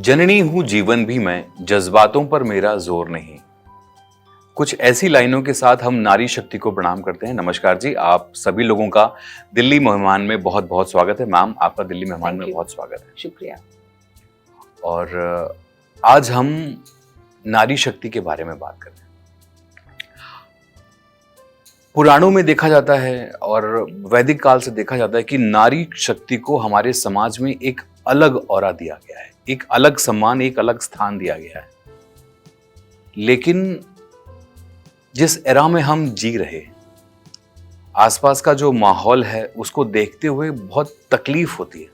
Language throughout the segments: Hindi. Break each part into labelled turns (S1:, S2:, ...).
S1: जननी हूं जीवन भी मैं, जज्बातों पर मेरा जोर नहीं। कुछ ऐसी लाइनों के साथ हम नारी शक्ति को प्रणाम करते हैं। नमस्कार जी, आप सभी लोगों का दिल्ली मेहमान में बहुत बहुत स्वागत है। मैम, आपका दिल्ली मेहमान में बहुत स्वागत है।
S2: शुक्रिया।
S1: और आज हम नारी शक्ति के बारे में बात कर रहे हैं। पुराणों में देखा जाता है और वैदिक काल से देखा जाता है कि नारी शक्ति को हमारे समाज में एक अलग ऑरा दिया गया है, एक अलग सम्मान, एक अलग स्थान दिया गया है। लेकिन जिस एरा में हम जी रहे, आसपास का जो माहौल है उसको देखते हुए बहुत तकलीफ होती है।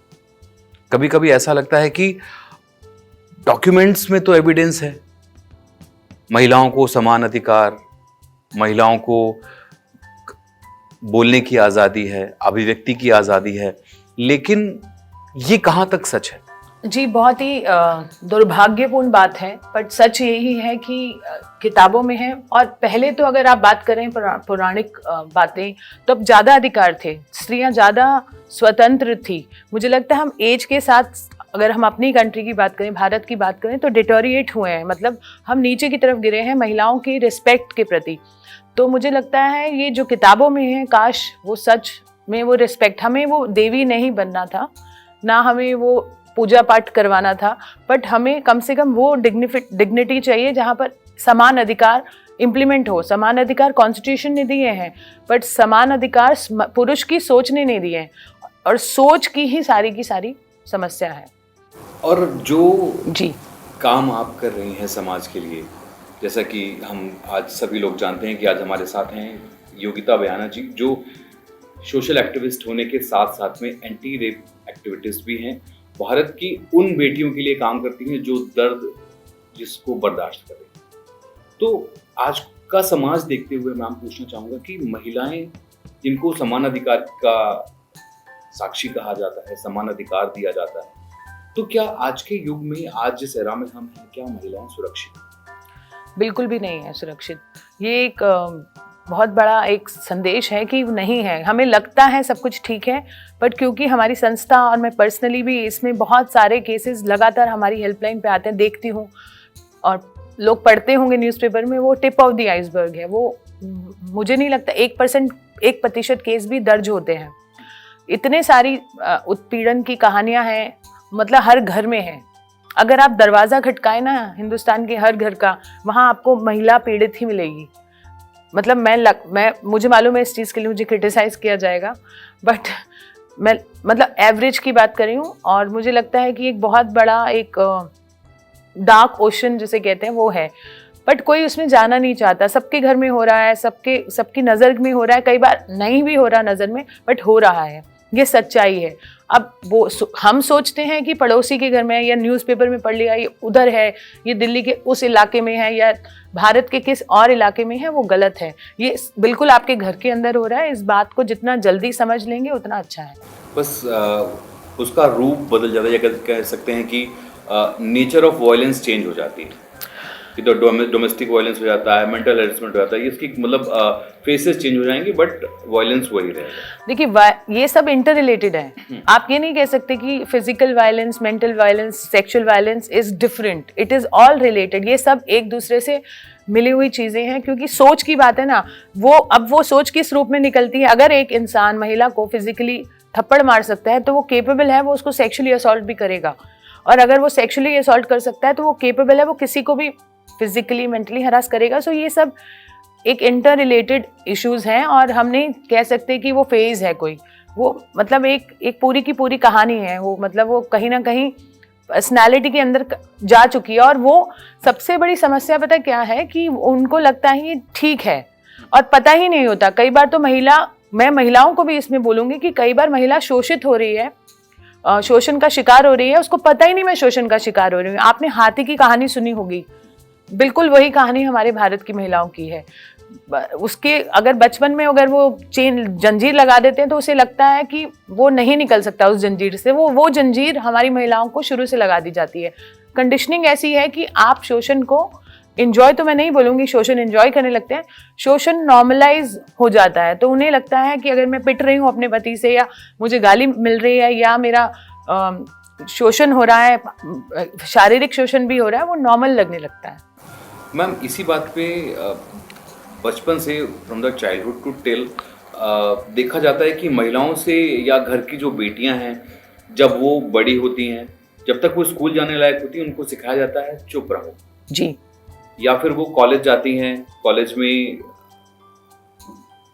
S1: कभी कभी ऐसा लगता है कि डॉक्यूमेंट्स में तो एविडेंस है, महिलाओं को समान अधिकार, महिलाओं को बोलने की आजादी है, अभिव्यक्ति की आजादी है, लेकिन ये कहां तक सच है?
S2: जी, बहुत ही दुर्भाग्यपूर्ण बात है, पर सच यही है कि किताबों में है। और पहले तो अगर आप बात करें पौराणिक बातें, तो अब ज़्यादा अधिकार थे, स्त्रियां ज़्यादा स्वतंत्र थी। मुझे लगता है हम एज के साथ, अगर हम अपनी कंट्री की बात करें, भारत की बात करें, तो डिटोरिएट हुए हैं, मतलब हम नीचे की तरफ गिरे हैं महिलाओं की रिस्पेक्ट के प्रति। तो मुझे लगता है ये जो किताबों में है, काश वो सच में वो रिस्पेक्ट, हमें वो देवी नहीं बनना था, ना हमें वो पूजा पाठ करवाना था, बट हमें कम से कम वो डिग्निटी चाहिए जहाँ पर समान अधिकार इम्प्लीमेंट हो। समान अधिकार कॉन्स्टिट्यूशन ने दिए हैं, बट समान अधिकार पुरुष की सोच ने नहीं दिए हैं, और सोच की ही सारी की सारी समस्या है।
S1: और जो
S2: जी
S1: काम आप कर रही हैं समाज के लिए, जैसा कि हम आज सभी लोग जानते हैं कि आज हमारे साथ हैं योगिता बयाना जी, जो सोशल एक्टिविस्ट होने के साथ साथ में एंटी रेप एक्टिविस्ट भी हैं। भारत की उन बेटियों के लिए काम करती हैं जो दर्द जिसको बर्दाश्त करें। तो आज का समाज देखते हुए मैं पूछना चाहूँगा कि महिलाएं जिनको समान अधिकार का साक्षी कहा जाता है, समान अधिकार दिया जाता है, तो क्या आज के युग में, आज जिस एरा में हम हैं, क्या महिलाएं सुरक्षित?
S2: बिल्कुल भी नहीं है सुरक्षित। ये एक बहुत बड़ा एक संदेश है कि नहीं है। हमें लगता है सब कुछ ठीक है, बट क्योंकि हमारी संस्था और मैं पर्सनली भी इसमें बहुत सारे केसेस लगातार हमारी हेल्पलाइन पे आते हैं, देखती हूँ, और लोग पढ़ते होंगे न्यूज़पेपर में, वो टिप ऑफ द आइसबर्ग है। वो मुझे नहीं लगता 1% केस भी दर्ज होते हैं। इतने सारी उत्पीड़न की कहानियाँ हैं, मतलब हर घर में है। अगर आप दरवाज़ा खटकाए ना हिंदुस्तान के हर घर का, वहाँ आपको महिला पीड़ित ही मिलेगी। मतलब मैं मुझे मालूम है इस चीज़ के लिए मुझे क्रिटिसाइज़ किया जाएगा, बट मैं मतलब एवरेज की बात कर रही हूँ। और मुझे लगता है कि एक बहुत बड़ा एक डार्क ओशन जिसे कहते हैं वो है, बट कोई उसमें जाना नहीं चाहता। सबके घर में हो रहा है, सबकी नज़र में हो रहा है, कई बार नहीं भी हो रहा नज़र में, बट हो रहा है, ये सच्चाई है। अब वो हम सोचते हैं कि पड़ोसी के घर में है, या न्यूज़पेपर में पढ़ लिया, ये उधर है, ये दिल्ली के उस इलाके में है, या भारत के किस और इलाके में है, वो गलत है। ये बिल्कुल आपके घर के अंदर हो रहा है। इस बात को जितना जल्दी समझ लेंगे उतना अच्छा है।
S1: बस उसका रूप बदल जाता है, या कह सकते हैं कि नेचर ऑफ वायलेंस चेंज हो जाती है, कि तो डोमेस्टिक वायलेंस हो जाता है, मेंटल हेरेसमेंट हो जाता है, इसकी मतलब फेसेस चेंज हो जाएंगे, बट वायलेंस वही रहेगा।
S2: देखिए, ये सब इंटर रिलेटेड है। आप ये नहीं कह सकते कि physical violence, mental violence, sexual violence is different. It is all related. ये सब एक दूसरे से मिली हुई चीजें हैं, क्योंकि सोच की बात है ना। वो सोच किस रूप में निकलती है। अगर एक इंसान महिला को फिजिकली थप्पड़ मार सकता है, तो वो केपेबल है, वो उसको सेक्सुअली असॉल्ट भी करेगा। और अगर वो सेक्सुअली असॉल्ट कर सकता है, तो वो केपेबल है, वो किसी को भी फिजिकली मेंटली हरास करेगा। सो ये सब एक इंटर रिलेटेड इश्यूज हैं, और हम नहीं कह सकते कि वो फेज है कोई। वो मतलब एक पूरी की पूरी कहानी है। वो मतलब वो कहीं ना कहीं पर्सनैलिटी के अंदर जा चुकी है। और वो सबसे बड़ी समस्या पता क्या है, कि उनको लगता है ये ठीक है, और पता ही नहीं होता। कई बार तो मैं महिलाओं को भी इसमें बोलूँगी कि कई बार महिला शोषित हो रही है, शोषण का शिकार हो रही है, उसको पता ही नहीं मैं शोषण का शिकार हो रही हूँ। आपने हाथी की कहानी सुनी होगी, बिल्कुल वही कहानी हमारे भारत की महिलाओं की है। उसके अगर बचपन में अगर वो जंजीर लगा देते हैं, तो उसे लगता है कि वो नहीं निकल सकता उस जंजीर से। वो जंजीर हमारी महिलाओं को शुरू से लगा दी जाती है। कंडीशनिंग ऐसी है कि आप शोषण को इंजॉय, तो मैं नहीं बोलूँगी शोषण इंजॉय करने लगते हैं, शोषण नॉर्मलाइज हो जाता है। तो उन्हें लगता है कि अगर मैं पिट रही हूँ अपने पति से, या मुझे गाली मिल रही है, या मेरा शोषण हो रहा है, शारीरिक शोषण भी हो रहा है, वो नॉर्मल लगने लगता है।
S1: मैम इसी बात पे बचपन से from the childhood to till देखा जाता है कि महिलाओं से या घर की जो बेटियां हैं जब वो बड़ी होती हैं, जब तक वो स्कूल जाने लायक होती हैं, उनको सिखाया जाता है चुप रहो
S2: जी।
S1: या फिर वो कॉलेज जाती हैं, कॉलेज में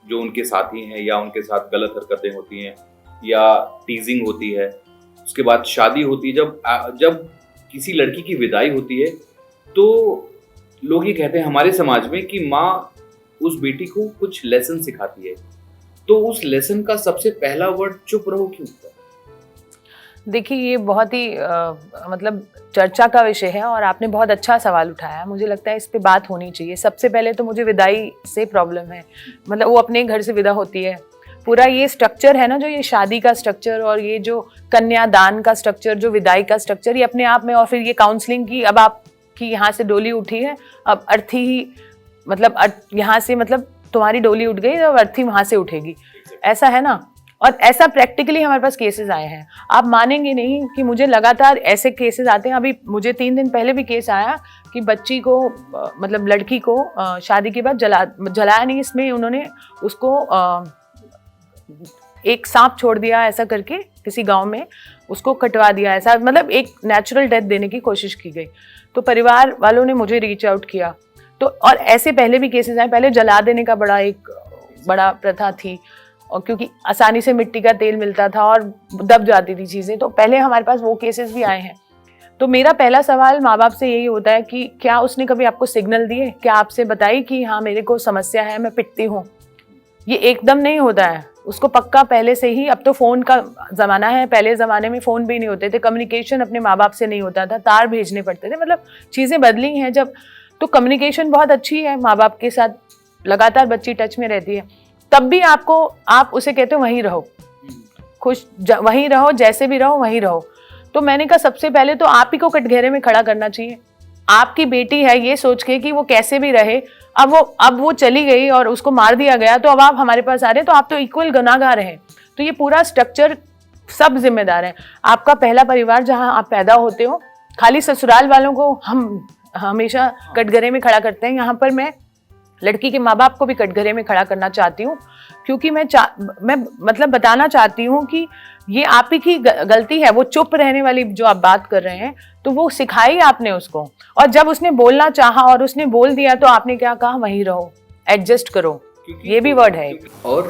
S1: जो उनके साथी हैं या उनके साथ गलत हरकतें होती हैं या टीजिंग होती है, उसके बाद शादी होती है, जब किसी लड़की की विदाई होती है तो लोग ये कहते हैं हमारे समाज में कि माँ उस बेटी को कुछ लेसन सिखाती है, तो उस लेसन का सबसे पहला वर्ड चुप रहो क्यों होता है?
S2: देखिए ये बहुत ही मतलब चर्चा का विषय है और आपने बहुत अच्छा सवाल उठाया। मुझे लगता है इस पे बात होनी चाहिए। सबसे पहले तो मुझे विदाई से प्रॉब्लम है, मतलब वो अपने घर से विदा होती है, पूरा ये स्ट्रक्चर है ना, जो ये शादी का स्ट्रक्चर और ये जो कन्यादान का स्ट्रक्चर, जो विदाई का स्ट्रक्चर, ये अपने आप में, और फिर ये काउंसलिंग की, अब आपकी यहाँ से डोली उठी है, अब अर्थी ही मतलब यहाँ से मतलब तुम्हारी डोली उठ गई, अब अर्थी वहाँ से उठेगी, ऐसा है ना। और ऐसा प्रैक्टिकली हमारे पास केसेस आए हैं, आप मानेंगे नहीं कि मुझे लगातार ऐसे केसेस आते हैं। अभी मुझे 3 दिन पहले भी केस आया कि बच्ची को मतलब लड़की को शादी के बाद जलाया नहीं, इसमें उन्होंने उसको एक सांप छोड़ दिया ऐसा करके किसी गांव में, उसको कटवा दिया, ऐसा मतलब एक नेचुरल डेथ देने की कोशिश की गई। तो परिवार वालों ने मुझे रीच आउट किया, तो और ऐसे पहले भी केसेस आए। पहले जला देने का बड़ा प्रथा थी, और क्योंकि आसानी से मिट्टी का तेल मिलता था और दब जाती थी चीज़ें, तो पहले हमारे पास वो केसेस भी आए हैं। तो मेरा पहला सवाल माँ बाप से यही होता है कि क्या उसने कभी आपको सिग्नल दिए, क्या आपसे बताई कि हाँ मेरे को समस्या है, मैं पिटती हूँ? ये एकदम नहीं होता है, उसको पक्का पहले से ही। अब तो फ़ोन का ज़माना है, पहले ज़माने में फ़ोन भी नहीं होते थे, कम्युनिकेशन अपने माँ बाप से नहीं होता था, तार भेजने पड़ते थे, मतलब चीज़ें बदली हैं जब। तो कम्युनिकेशन बहुत अच्छी है, माँ बाप के साथ लगातार बच्ची टच में रहती है। तब भी आप उसे कहते हो वहीं रहो, वहीं रहो, जैसे भी रहो वहीं रहो। तो मैंने कहा सबसे पहले तो आप ही को कटघरे में खड़ा करना चाहिए। आपकी बेटी है ये सोच के कि वो कैसे भी रहे, अब वो चली गई और उसको मार दिया गया, तो अब आप हमारे पास आ रहे हैं, तो आप तो इक्वल गुनाहगार हैं। तो ये पूरा स्ट्रक्चर सब जिम्मेदार है। आपका पहला परिवार जहाँ आप पैदा होते हो, खाली ससुराल वालों को हम हमेशा कटघरे में खड़ा करते हैं, यहाँ पर मैं लड़की के माँ बाप को भी कटघरे में खड़ा करना चाहती हूँ, क्योंकि मैं मतलब बताना चाहती हूँ कि ये आप ही की गलती है। वो चुप रहने वाली जो आप बात कर रहे हैं, तो वो सिखाई आपने उसको, और जब उसने बोलना चाहा और उसने बोल दिया तो आपने क्या कहा, वहीं रहो, एडजस्ट करो, ये भी वर्ड है।
S1: और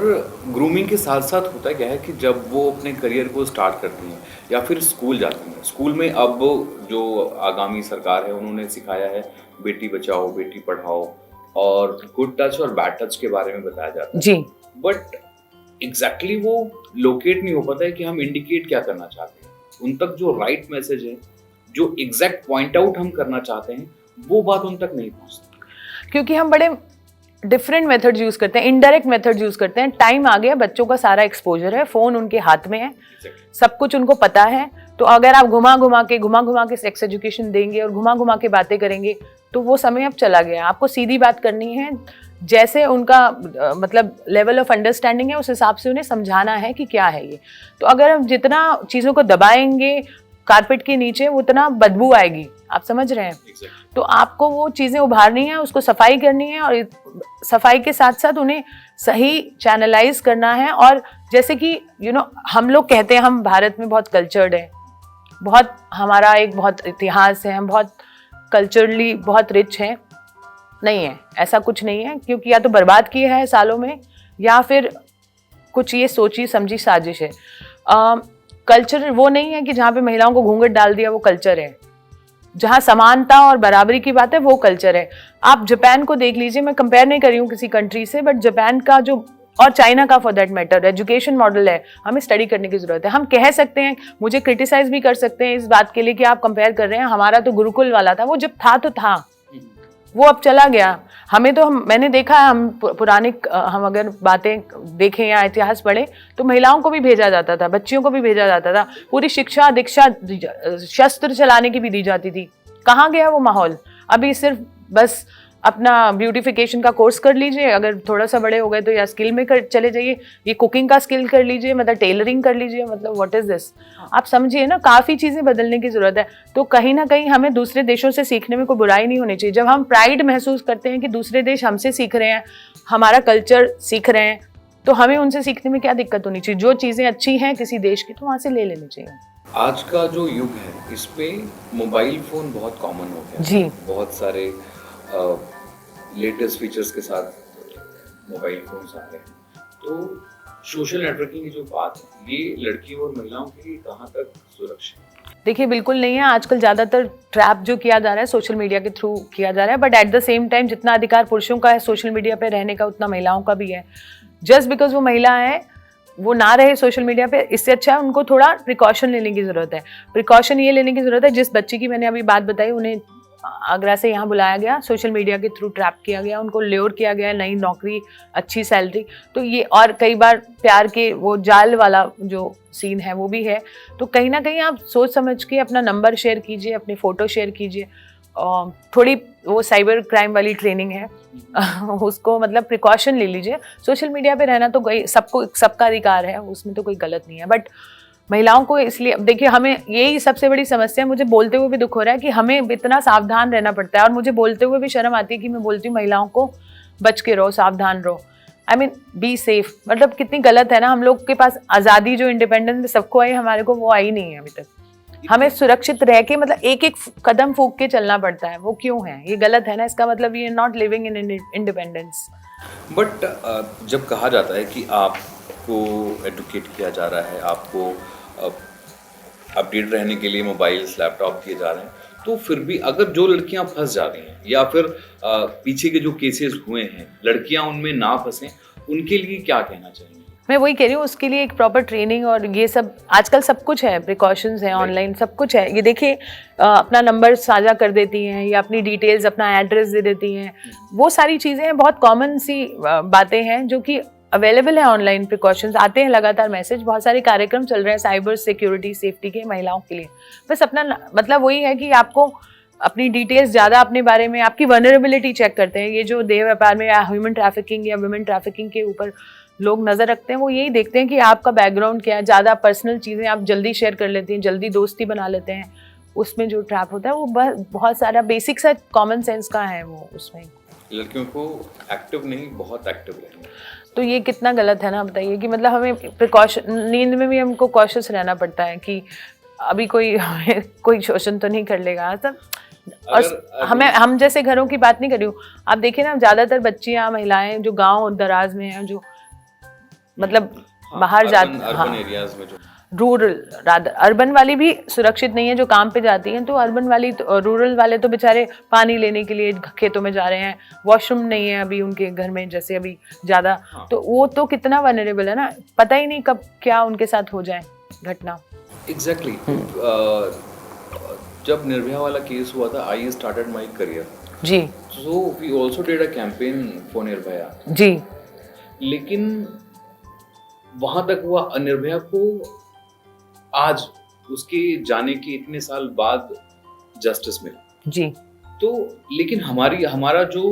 S1: ग्रूमिंग के साथ साथ होता क्या है कि जब वो अपने करियर को स्टार्ट करती हैं या फिर स्कूल जाती हैं, स्कूल में अब जो आगामी सरकार है उन्होंने सिखाया है बेटी बचाओ बेटी पढ़ाओ, और गुड टच और बैड टच के बारे में बताया जाता है
S2: जी।
S1: बट एग्जैक्टली वो लोकेट नहीं हो पाता है कि हम इंडिकेट क्या करना चाहते हैं, उन तक जो राइट मैसेज है, जो एग्जैक्ट पॉइंट आउट हम करना चाहते हैं, वो बात उन तक नहीं पहुंचती,
S2: क्योंकि हम बड़े डिफरेंट मेथड्स यूज करते हैं, इनडायरेक्ट मेथड्स यूज करते हैं। टाइम आ गया, बच्चों का सारा एक्सपोजर है, फोन उनके हाथ में है, सब कुछ उनको पता है। तो अगर आप घुमा घुमा के सेक्स एजुकेशन देंगे और घुमा घुमा के बातें करेंगे, तो वो समय अब चला गया। आपको सीधी बात करनी है, जैसे उनका मतलब लेवल ऑफ अंडरस्टैंडिंग है उस हिसाब से उन्हें समझाना है कि क्या है ये। तो अगर हम जितना चीज़ों को दबाएंगे कारपेट के नीचे, उतना बदबू आएगी, आप समझ रहे हैं। तो आपको वो चीज़ें उभारनी है, उसको सफाई करनी है, और सफाई के साथ साथ उन्हें सही चैनलाइज करना है। और जैसे कि हम लोग कहते हैं हम भारत में बहुत कल्चर्ड है, बहुत हमारा एक बहुत इतिहास है, हम बहुत कल्चरली बहुत रिच हैं। नहीं है, ऐसा कुछ नहीं है, क्योंकि या तो बर्बाद किया है सालों में, या फिर कुछ ये सोची समझी साजिश है। कल्चर वो नहीं है कि जहाँ पे महिलाओं को घूंघट डाल दिया वो कल्चर है। जहाँ समानता और बराबरी की बात है वो कल्चर है। आप जापान को देख लीजिए, मैं कंपेयर नहीं कर रही हूँ किसी कंट्री से, बट जापान का जो, और चाइना का for that matter, education model है, हमें स्टडी करने की जरूरत है। हम कह सकते हैं, मुझे क्रिटिसाइज भी कर सकते हैं इस बात के लिए कि आप कंपेयर कर रहे हैं, हमारा तो गुरुकुल वाला था, वो जब था तो था, वो अब चला गया। हमें तो मैंने देखा है, हम पुराने हम अगर बातें देखें या इतिहास पढ़ें, तो महिलाओं को भी भेजा जाता था, बच्चियों को भी भेजा जाता था, पूरी शिक्षा दीक्षा शस्त्र चलाने की भी दी जाती थी। कहाँ गया वो माहौल? अभी सिर्फ बस अपना ब्यूटिफिकेशन का कोर्स कर लीजिए, अगर थोड़ा सा बड़े हो गए तो या स्किल में चले जाइए, ये कुकिंग का स्किल कर लीजिए, मतलब टेलरिंग कर लीजिए, मतलब व्हाट इज दिस। आप समझिए ना, काफ़ी चीज़ें बदलने की ज़रूरत है। तो कहीं ना कहीं हमें दूसरे देशों से सीखने में कोई बुराई नहीं होनी चाहिए। जब हम प्राइड महसूस करते हैं कि दूसरे देश हमसे सीख रहे हैं, हमारा कल्चर सीख रहे हैं, तो हमें उनसे सीखने में क्या दिक्कत होनी चाहिए। जो चीज़ें अच्छी हैं किसी देश की तो वहाँ से ले लेनी चाहिए।
S1: आज का जो युग है इसमें मोबाइल फ़ोन बहुत कॉमन हो गया
S2: जी।
S1: बहुत सारे लेटेस्ट फीचर्स के साथ मोबाइल फ़ोन्स आ रहे हैं। तो सोशल नेटवर्किंग की जो बात है ये लड़कियों और महिलाओं के लिए कहाँ तक सुरक्षित है?
S2: देखिए बिल्कुल नहीं है। आजकल ज़्यादातर ट्रैप जो किया जा रहा है सोशल मीडिया के थ्रू किया जा रहा है, but at the same time जितना अधिकार पुरुषों का है सोशल मीडिया पे रहने का, उतना महिलाओं का भी है। जस्ट बिकॉज वो महिला है वो ना रहे सोशल मीडिया पे, इससे अच्छा है उनको थोड़ा प्रिकॉशन लेने की ज़रूरत है। प्रिकॉशन ये लेने की ज़रूरत है, जिस बच्ची की मैंने अभी बात बताई, उन्हें आगरा से यहाँ बुलाया गया, सोशल मीडिया के थ्रू ट्रैप किया गया, उनको ल्योर किया गया, नई नौकरी, अच्छी सैलरी, तो ये और कई बार प्यार के वो जाल वाला जो सीन है वो भी है। तो कहीं ना कहीं आप सोच समझ के अपना नंबर शेयर कीजिए, अपनी फ़ोटो शेयर कीजिए। थोड़ी वो साइबर क्राइम वाली ट्रेनिंग है उसको मतलब प्रिकॉशन ले लीजिए। सोशल मीडिया पे रहना तो कोई सबको सबका अधिकार है, उसमें तो कोई गलत नहीं है, बट महिलाओं को इसलिए देखिए हमें यही सबसे बड़ी समस्या है। मुझे बोलते हुए भी दुख हो रहा है कि हमें इतना सावधान रहना पड़ता है, और मुझे बोलते हुए भी शर्म आती है कि मैं बोलती हूँ महिलाओं को बच के रहो, सावधान रहो, आई मीन बी सेफ। मतलब कितनी गलत है ना, हम लोग के पास आज़ादी जो इंडिपेंडेंस सबको आई, हमारे को वो आई नहीं है अभी तक। हमें सुरक्षित रह के मतलब एक एक कदम फूंक के चलना पड़ता है, वो क्यों है? ये गलत है ना, इसका मतलब ये not living in independence.
S1: But जब कहा जाता है कि आपको एडुकेट किया जा रहा है, आपको अपडेट रहने के लिए मोबाइल्स लैपटॉप दिए जा रहे हैं, तो फिर भी अगर जो लड़कियां फंस जा रही हैं या फिर पीछे के जो केसेस हुए हैं लड़कियां उनमें ना फंसें, उनके लिए क्या कहना चाहेंगे?
S2: मैं वही कह रही हूँ, उसके लिए एक प्रॉपर ट्रेनिंग और ये सब आजकल सब कुछ है, प्रिकॉशंस हैं, ऑनलाइन सब कुछ है। ये देखिए अपना नंबर साझा कर देती हैं या अपनी डिटेल्स, अपना एड्रेस दे देती हैं, वो सारी चीज़ें हैं, बहुत कॉमन सी बातें हैं जो कि अवेलेबल है। ऑनलाइन प्रिकॉशंस आते हैं लगातार मैसेज, बहुत सारे कार्यक्रम चल रहे हैं साइबर सिक्योरिटी सेफ्टी के महिलाओं के लिए। बस अपना मतलब वही है कि आपको अपनी डिटेल्स ज़्यादा अपने बारे में, आपकी वनरेबिलिटी चेक करते हैं। ये जो देह व्यापार में या ह्यूमन ट्रैफिकिंग या वुमेन ट्रैफिकिंग के ऊपर लोग नज़र रखते हैं, वो यही देखते हैं कि आपका बैकग्राउंड क्या है। ज़्यादा पर्सनल चीज़ें आप जल्दी शेयर कर लेती हैं, जल्दी दोस्ती बना लेते हैं, उसमें जो ट्रैप होता है वो बहुत सारा बेसिक सा कॉमन सेंस का है वो उसमें।
S1: लड़कियों को एक्टिव नहीं, बहुत एक्टिव रहना,
S2: तो ये कितना गलत है ना, बताइए कि मतलब हमें प्रिकॉशन, नींद में भी हमको कॉशियस रहना पड़ता है कि अभी कोई शोषण तो नहीं कर लेगा सब। और हम जैसे घरों की बात नहीं कर रही हूँ, आप देखिए ना ज़्यादातर बच्चियाँ महिलाएं जो गांव दराज में हैं, जो मतलब बाहर जाती,
S1: अर्बन एरियाज में जो
S2: रूरल रादर, अर्बन वाली भी सुरक्षित नहीं है जो काम पे जाती हैं, तो अर्बन वाली तो, रूरल वाले तो बेचारे पानी लेने के लिए खेतों में जा रहे हैं, वॉशरूम नहीं है अभी उनके घर में जैसे अभी ज़्यादा, तो वो तो कितना वनरेबल है ना, पता ही नहीं कब क्या उनके साथ हो जाए घटना।
S1: एग्जैक्टली। जब निर्भया वाला केस हुआ था, आई स्टार्टेड माई करियर,
S2: जी,
S1: so we also did a campaign for Nirbhaya,
S2: जी,
S1: लेकिन वहां तक हुआ। निर्भया को आज उसके जाने के इतने साल बाद जस्टिस मिला,
S2: जी,
S1: तो लेकिन हमारा जो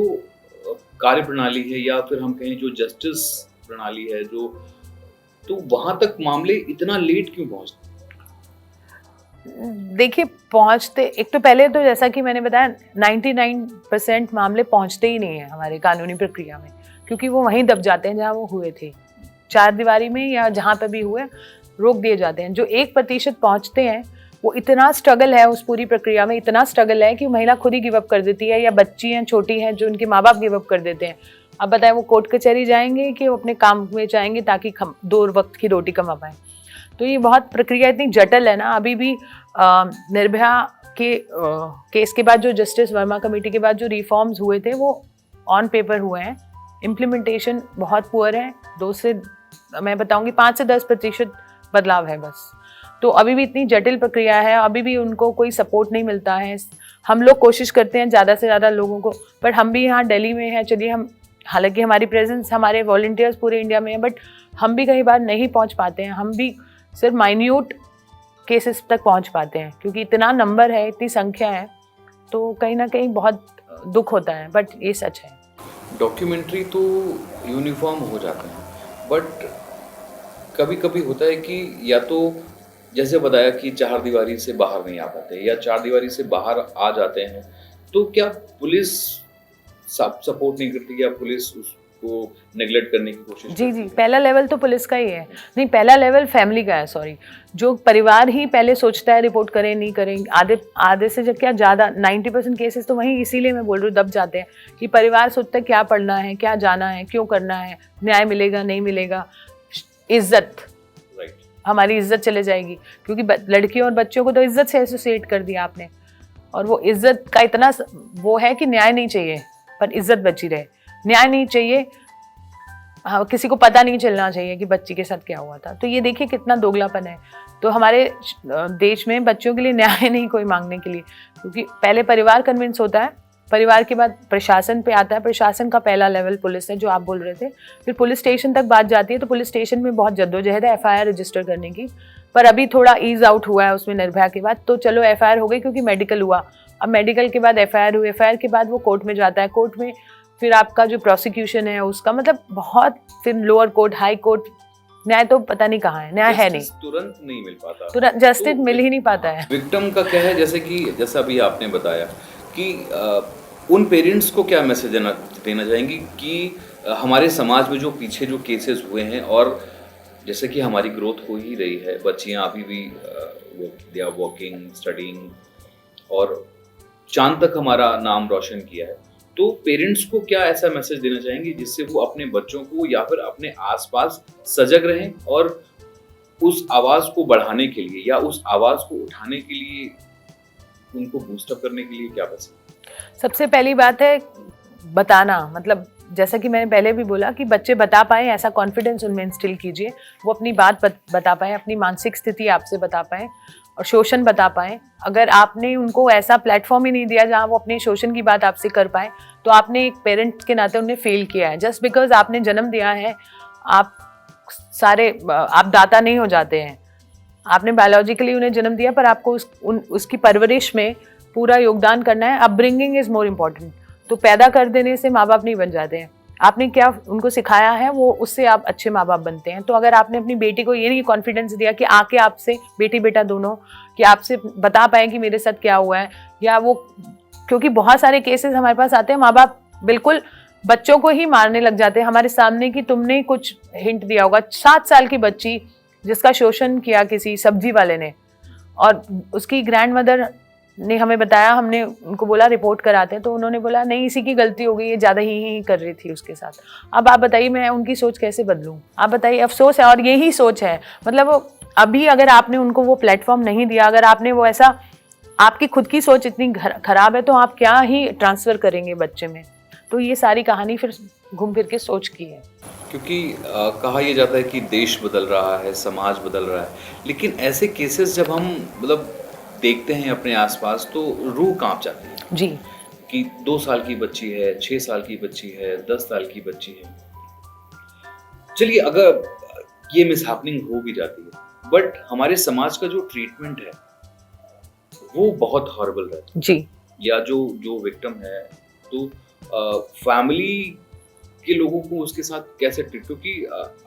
S1: कार्य प्रणाली है या फिर हम कहें जो जस्टिस प्रणाली है, जो तो वहां तक मामले इतना लेट क्यों पहुंचते?
S2: देखिए पहुंचते, एक तो पहले तो जैसा कि मैंने बताया 99% मामले पहुंचते ही नहीं है हमारे कानूनी प्रक्रिया में, क्योंकि वो वहीं दब जाते हैं जहां वो हुए थे, चार दीवारी में या जहां पे भी हुए रोक दिए जाते हैं। जो 1% पहुंचते हैं, वो इतना स्ट्रगल है उस पूरी प्रक्रिया में, इतना स्ट्रगल है कि महिला खुद ही गिव अप कर देती है, या बच्ची हैं छोटी हैं जो उनके माँ बाप गिव अप कर देते हैं। अब बताएं वो कोर्ट कचहरी जाएंगे कि वो अपने काम में जाएंगे ताकि 2 वक्त की रोटी कमा पाएं। तो ये बहुत प्रक्रिया इतनी जटिल है ना। अभी भी निर्भया के केस के बाद जो जस्टिस वर्मा कमेटी के बाद जो रिफॉर्म्स हुए थे वो ऑन पेपर हुए हैं, इम्प्लीमेंटेशन बहुत पुअर है। 2 से मैं बताऊंगी 5 से 10% बदलाव है बस। तो अभी भी इतनी जटिल प्रक्रिया है, अभी भी उनको कोई सपोर्ट नहीं मिलता है। हम लोग कोशिश करते हैं ज़्यादा से ज़्यादा लोगों को, बट हम भी यहाँ दिल्ली में हैं, चलिए हम, हालांकि हमारी प्रेजेंस, हमारे वॉलंटियर्स पूरे इंडिया में है, बट हम भी कई बार नहीं पहुँच पाते हैं। हम भी सिर्फ माइन्यूट केसेस तक पहुँच पाते हैं, क्योंकि इतना नंबर है, इतनी संख्या है, तो कहीं ना कहीं बहुत दुख होता है, बट ये सच है।
S1: डॉक्यूमेंट्री तो यूनिफॉर्म हो जाते हैं, बट कभी कभी होता है कि या तो जैसे बताया कि चार दीवारी से बाहर नहीं आ पाते, या चार दीवारी से बाहर आ जाते हैं, तो क्या पुलिस सपोर्ट नहीं करती, या पुलिस उसको नेगलेक्ट करने की कोशिश
S2: जी
S1: करती
S2: जी,
S1: है?
S2: पहला लेवल तो पुलिस का ही है। नहीं, पहला लेवल फैमिली का है, सॉरी। जो परिवार ही पहले सोचता है रिपोर्ट करें नहीं करें, आधे से जब क्या ज़्यादा 90% केसेस तो वहीं, इसीलिए मैं बोल रही हूँ, दब जाते हैं कि परिवार सोचता है क्या पढ़ना है, क्या जाना है, क्यों करना है, न्याय मिलेगा नहीं मिलेगा, इज्जत,
S1: राइट।
S2: हमारी इज्जत चले जाएगी, क्योंकि लड़कियों और बच्चों को तो इज्जत से एसोसिएट कर दिया आपने, और वो इज्जत का इतना वो है कि न्याय नहीं चाहिए पर इज्जत बची रहे, न्याय नहीं चाहिए, हाँ, किसी को पता नहीं चलना चाहिए कि बच्ची के साथ क्या हुआ था। तो ये देखिए कितना दोगलापन है। तो हमारे देश में बच्चों के लिए न्याय नहीं कोई मांगने के लिए, क्योंकि पहले परिवार कन्विंस होता है, परिवार के बाद प्रशासन पे आता है, प्रशासन का पहला लेवल पुलिस है जो आप बोल रहे थे, फिर पुलिस स्टेशन तक बात जाती है, तो पुलिस स्टेशन में बहुत जद्दोजहद है FIR रजिस्टर करने की, पर अभी थोड़ा ईज आउट हुआ है उसमें निर्भया के बाद, तो चलो FIR हो गई क्योंकि मेडिकल हुआ, अब मेडिकल के बाद FIR हुई, FIR के बाद वो कोर्ट में जाता है, कोर्ट में फिर आपका जो प्रोसिक्यूशन है उसका, मतलब बहुत, फिर लोअर कोर्ट, हाई कोर्ट, न्याय तो पता नहीं कहाँ है, न्याय है नहीं,
S1: तुरंत नहीं मिल पाता,
S2: तुरंत जस्टिस मिल ही नहीं पाता है।
S1: विक्टिम का क्या है, जैसा अभी आपने बताया कि उन पेरेंट्स को क्या मैसेज देना चाहेंगी कि हमारे समाज में जो पीछे जो केसेस हुए हैं, और जैसे कि हमारी ग्रोथ हो ही रही है, बच्चियां अभी भी दे आर वर्किंग, स्टडिंग, और चांद तक हमारा नाम रोशन किया है, तो पेरेंट्स को क्या ऐसा मैसेज देना चाहेंगे जिससे वो अपने बच्चों को या फिर अपने आसपास सजग रहें, और उस आवाज़ को बढ़ाने के लिए या उस आवाज़ को उठाने के लिए, उनको बूस्टअप करने के लिए क्या कर सकते?
S2: सबसे पहली बात है बताना, मतलब जैसा कि मैंने पहले भी बोला कि बच्चे बता पाए, ऐसा कॉन्फिडेंस उनमें इंस्टिल कीजिए, वो अपनी बात बता पाए, अपनी मानसिक स्थिति आपसे बता पाए और शोषण बता पाए। अगर आपने उनको ऐसा प्लेटफॉर्म ही नहीं दिया जहाँ वो अपने शोषण की बात आपसे कर पाए, तो आपने एक पेरेंट के नाते उन्हें फेल किया है। जस्ट बिकॉज आपने जन्म दिया है, आप दाता नहीं हो जाते हैं, आपने बायोलॉजिकली उन्हें जन्म दिया, पर आपको उसकी परवरिश में पूरा योगदान करना है। Upbringing is more important. तो पैदा कर देने से माँ बाप नहीं बन जाते हैं, आपने क्या उनको सिखाया है वो, उससे आप अच्छे माँ बाप बनते हैं। तो अगर आपने अपनी बेटी को ये नहीं कॉन्फिडेंस दिया कि आके आपसे, बेटी बेटा दोनों, कि आपसे बता पाए कि मेरे साथ क्या हुआ है, या वो, क्योंकि बहुत सारे केसेस हमारे पास आते हैं, माँ बाप बिल्कुल बच्चों को ही मारने लग जाते हैं हमारे सामने, कि तुमने कुछ हिंट दिया होगा। 7 साल की बच्ची जिसका शोषण किया किसी सब्जी वाले ने, और उसकी ग्रैंड मदर ने हमें बताया, हमने उनको बोला रिपोर्ट कराते हैं, तो उन्होंने बोला नहीं, इसी की गलती हो गई, ये ज़्यादा ही कर रही थी उसके साथ। अब आप बताइए मैं उनकी सोच कैसे बदलूं? आप बताइए, अफसोस है, और यही सोच है। मतलब वो अभी अगर आपने उनको वो प्लेटफॉर्म नहीं दिया, अगर आपने वो ऐसा, आपकी खुद की सोच इतनी खराब है, तो आप क्या ही ट्रांसफ़र करेंगे बच्चे में? तो ये सारी कहानी फिर घूम फिर के सोच की है।
S1: क्योंकि कहा यह जाता है कि देश बदल रहा है, समाज बदल रहा है, लेकिन ऐसे केसेस जब हम मतलब देखते हैं अपने आसपास, तो रूह कांप जाती है
S2: जी,
S1: कि 2 साल की बच्ची है, 6 साल की बच्ची है, 10 साल की बच्ची है। चलिए, अगर ये मिसहैपनिंग हो भी जाती है, बट हमारे समाज का जो ट्रीटमेंट है वो बहुत हॉरिबल रहता है
S2: जी,
S1: या जो विक्टिम है, तो फैमिली के लोगों को उसके साथ कैसे ट्रीट, क्योंकि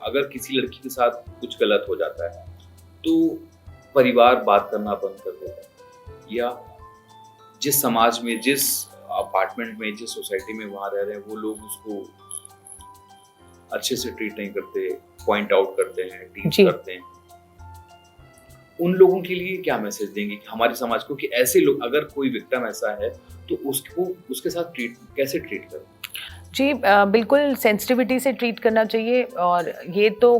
S1: अगर किसी लड़की के साथ कुछ गलत हो जाता है तो परिवार बात करना बंद कर देता है, या जिस समाज में, जिस अपार्टमेंट में, जिस सोसाइटी में वहाँ रह रहे हैं, वो लोग उसको अच्छे से ट्रीट नहीं करते, पॉइंट आउट करते हैं, टीच करते हैं। उन लोगों के लिए क्या मैसेज देंगे कि हमारे समाज को, कि ऐसे लोग, अगर कोई विक्टिम ऐसा है तो उसको उसके साथ कैसे ट्रीट करें?
S2: जी, बिल्कुल सेंसिटिविटी से ट्रीट करना चाहिए, और ये तो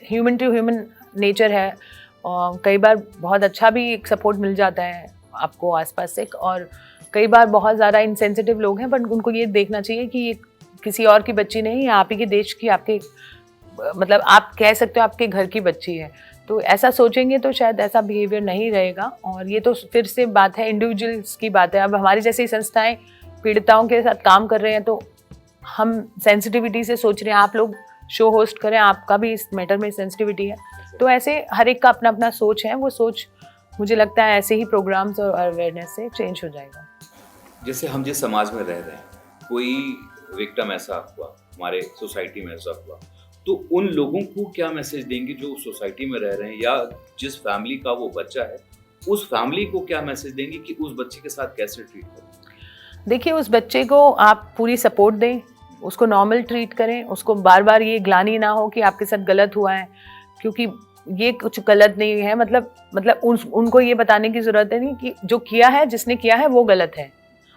S2: ह्यूमन टू ह्यूमन नेचर है। और कई बार बहुत अच्छा भी एक सपोर्ट मिल जाता है आपको आसपास से, और कई बार बहुत ज़्यादा इनसेंसिटिव लोग हैं, बट उनको ये देखना चाहिए कि ये किसी और की बच्ची नहीं है, आप ही के देश की, आपके, मतलब आप कह सकते हो आपके घर की बच्ची है। तो ऐसा सोचेंगे तो शायद ऐसा बिहेवियर नहीं रहेगा। और ये तो फिर से बात है, इंडिविजुअल्स की बात है। अब हमारी जैसी संस्थाएं पीड़िताओं के साथ काम कर रहे हैं, तो हम सेंसिटिविटी से सोच रहे हैं, आप लोग शो होस्ट करें, आपका भी इस मैटर में सेंसिटिविटी है। तो ऐसे हर एक का अपना अपना सोच है, वो सोच मुझे लगता है ऐसे ही प्रोग्राम्स और अवेयरनेस से चेंज हो जाएगा।
S1: जैसे हम जिस समाज में रह रहे हैं, कोई विक्टिम ऐसा हुआ, हमारे सोसाइटी में ऐसा हुआ, तो उन लोगों को क्या मैसेज देंगे जो सोसाइटी में रह रहे हैं, या जिस फैमिली का वो बच्चा है उस फैमिली को क्या मैसेज देंगे कि उस बच्चे के साथ कैसे ट्रीट करें?
S2: देखिए, उस बच्चे को आप पूरी सपोर्ट दें, उसको नॉर्मल ट्रीट करें, उसको बार बार ये ग्लानि ना हो कि आपके साथ गलत हुआ है, क्योंकि ये कुछ गलत नहीं है। मतलब उनको ये बताने की ज़रूरत है नहीं कि जो किया है, जिसने किया है वो गलत है,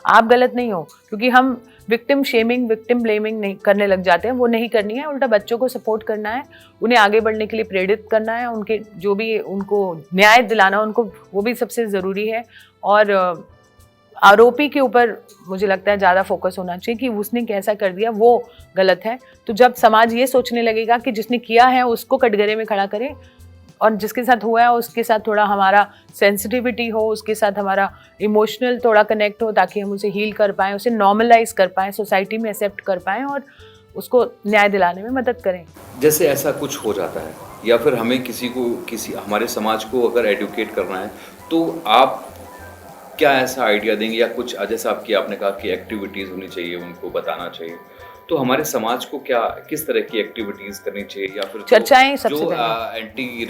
S2: आप गलत नहीं हो। क्योंकि हम विक्टिम शेमिंग, विक्टिम ब्लेमिंग नहीं करने लग जाते हैं, वो नहीं करनी है। उल्टा बच्चों को सपोर्ट करना है, उन्हें आगे बढ़ने के लिए प्रेरित करना है, उनके जो भी उनको न्याय दिलाना उनको, वो भी सबसे ज़रूरी है। और आरोपी के ऊपर मुझे लगता है ज़्यादा फोकस होना चाहिए कि उसने कैसा कर दिया वो गलत है। तो जब समाज ये सोचने लगेगा कि जिसने किया है उसको कटघरे में खड़ा करें, और जिसके साथ हुआ है उसके साथ थोड़ा हमारा सेंसिटिविटी हो, उसके साथ हमारा इमोशनल थोड़ा कनेक्ट हो, ताकि हम उसे हील कर पाएँ, उसे नॉर्मलाइज कर पाएँ, सोसाइटी में एक्सेप्ट कर पाएँ और उसको न्याय दिलाने में मदद करें।
S1: जैसे ऐसा कुछ हो जाता है, या फिर हमें किसी हमारे समाज को अगर एडुकेट करना है, तो आप क्या ऐसा आइडिया देंगे, या कुछ जैसा आपने कहा कि एक्टिविटीज़ होनी चाहिए, उनको बताना चाहिए, तो हमारे समाज को क्या किस तरह की एक्टिविटीज़ करनी चाहिए, या फिर
S2: चर्चाएं सबसे
S1: जो
S2: पहले।
S1: Anti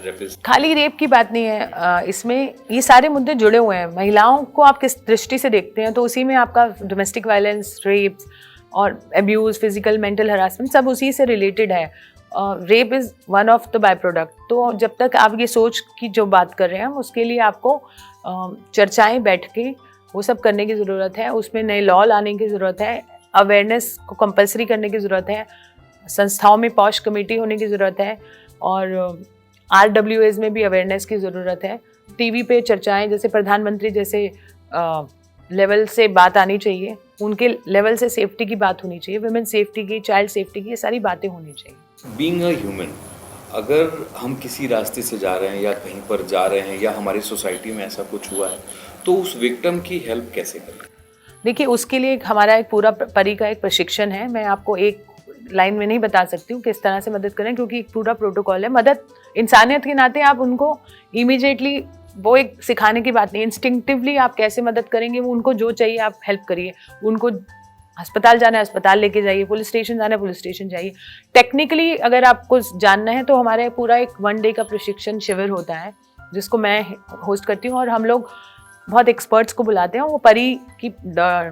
S1: rapist?
S2: खाली रेप की बात नहीं है, इसमें ये सारे मुद्दे जुड़े हुए हैं। महिलाओं को आप किस दृष्टि से देखते हैं, तो उसी में आपका डोमेस्टिक वायलेंस, रेप और अब्यूज़, फिजिकल मेंटल हरासमेंट सब उसी से रिलेटेड है। Rape is one of the by product. तो जब तक आप ये सोच की जो बात कर रहे हैं, उसके लिए आपको चर्चाएं बैठ के वो सब करने की ज़रूरत है। उसमें नए लॉ लाने की ज़रूरत है, अवेयरनेस को कंपलसरी करने की ज़रूरत है, संस्थाओं में पॉश कमेटी होने की ज़रूरत है, और RWAs में भी अवेयरनेस की ज़रूरत है। टीवी पे चर्चाएं, जैसे प्रधानमंत्री जैसे लेवल से बात आनी चाहिए, उनके लेवल से सेफ्टी की बात होनी चाहिए, वुमेन सेफ्टी की, चाइल्ड सेफ्टी की, ये सारी बातें होनी चाहिए।
S1: बीइंग अ ह्यूमन, अगर हम किसी रास्ते से जा रहे हैं या कहीं पर जा रहे हैं, या हमारी सोसाइटी में ऐसा कुछ हुआ है, तो उस विक्टिम की हेल्प कैसे करें?
S2: देखिए, उसके लिए हमारा एक पूरा परी का एक प्रशिक्षण है। मैं आपको एक लाइन में नहीं बता सकती हूँ किस तरह से मदद करें, क्योंकि एक पूरा प्रोटोकॉल है। मदद इंसानियत के नाते आप उनको इमीडिएटली, वो एक सिखाने की बात नहीं, इंस्टिंक्टिवली आप कैसे मदद करेंगे, वो उनको जो चाहिए आप हेल्प करिए। उनको अस्पताल जाना है अस्पताल लेके जाइए, पुलिस स्टेशन जाना है पुलिस स्टेशन जाइए। टेक्निकली अगर आपको जानना है तो हमारे पूरा एक 1 डे का प्रशिक्षण शिविर होता है, जिसको मैं होस्ट करती हूँ, और हम लोग बहुत एक्सपर्ट्स को बुलाते हैं। वो परी की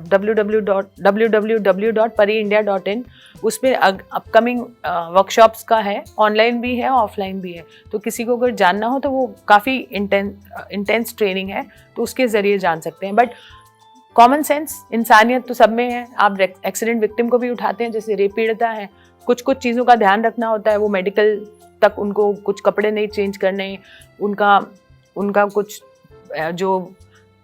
S2: www.pariindia.in, उसमें अपकमिंग वर्कशॉप्स का है, ऑनलाइन भी है ऑफलाइन भी है। तो किसी को अगर जानना हो तो वो काफ़ी इंटेंस ट्रेनिंग है, तो उसके ज़रिए जान सकते हैं। बट कॉमन सेंस, इंसानियत तो सब में है। आप एक्सीडेंट विक्टिम को भी उठाते हैं, जैसे रेप पीड़िता है, कुछ कचीज़ों का ध्यान रखना होता है। वो मेडिकल तक उनको कुछ कपड़े नहीं चेंज करने, उनका कुछ जो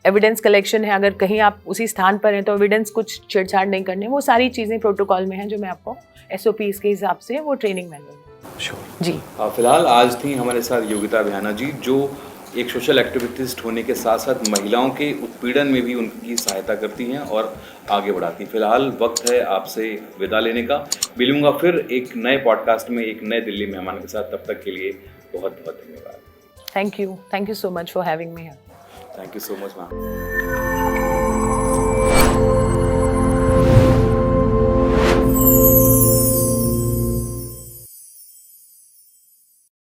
S2: एविडेंस कलेक्शन है, अगर कहीं आप उसी स्थान पर हैं तो एविडेंस कुछ छेड़छाड़ नहीं करने, वो सारी चीज़ें प्रोटोकॉल में हैं, जो मैं आपको SOPs के हिसाब से वो ट्रेनिंग मैनुअल
S1: श्योर
S2: जी।
S1: फिलहाल आज थी हमारे साथ योगिता बेहाना जी, जो एक सोशल एक्टिविस्ट होने के साथ साथ महिलाओं के उत्पीड़न में भी उनकी सहायता करती हैं और आगे बढ़ाती हैं। फिलहाल वक्त है आपसे विदा लेने का। मिलूंगा फिर एक नए पॉडकास्ट में एक नए दिल्ली मेहमान के साथ। तब तक के लिए बहुत बहुत धन्यवाद।
S2: Thank you so much for having me here.
S1: Thank you so much, ma'am.